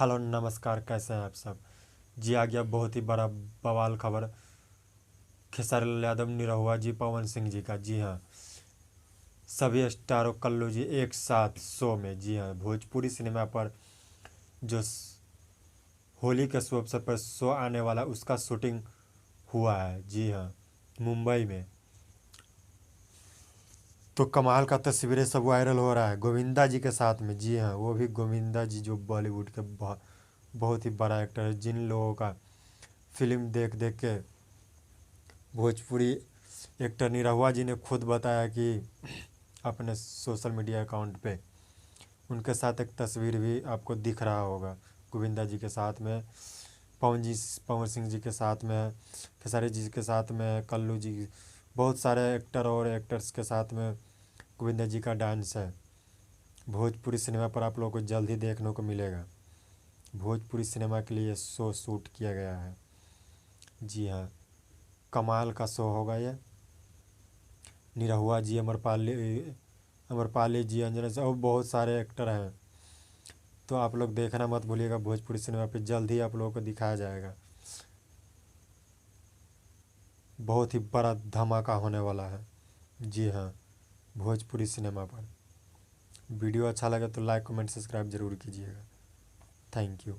Hello नमस्कार, कैसे हैं आप सब। जी आ गया बहुत ही बड़ा बवाल खबर खेसारी लाल यादव, निरहुआ जी, पवन सिंह जी का। जी हाँ, सभी स्टारों कल्लू जी एक साथ शो में। जी हाँ, भोजपुरी सिनेमा पर जो होली के शुभ अवसर पर शो आने वाला उसका शूटिंग हुआ है। जी हाँ, मुंबई में। तो कमाल का तस्वीरें सब वायरल हो रहा है गोविंदा जी के साथ में। जी हाँ, वो भी गोविंदा जी जो बॉलीवुड के बहुत ही बड़ा एक्टर है, जिन लोगों का फिल्म देख देख के भोजपुरी एक्टर निरहुआ जी ने खुद बताया कि अपने सोशल मीडिया अकाउंट पे उनके साथ एक तस्वीर भी आपको दिख रहा होगा, गोविंदा जी के साथ में, पवन सिंह जी के साथ में, खेसारी जी के साथ में, कल्लू जी, बहुत सारे एक्टर और एक्टर्स के साथ में गोविंदा जी का डांस है। भोजपुरी सिनेमा पर आप लोगों को जल्द ही देखने को मिलेगा। भोजपुरी सिनेमा के लिए शो शूट किया गया है। जी हाँ, कमाल का शो होगा ये। निरहुआ जी, अमरपाली जी, अंजना से और बहुत सारे एक्टर हैं। तो आप लोग देखना मत भूलिएगा, भोजपुरी सिनेमा पे जल्द ही आप लोगों को दिखाया जाएगा। बहुत ही बड़ा धमाका होने वाला है। जी हाँ, भोजपुरी सिनेमा पर। वीडियो अच्छा लगे तो लाइक कमेंट सब्सक्राइब जरूर कीजिएगा। Thank you.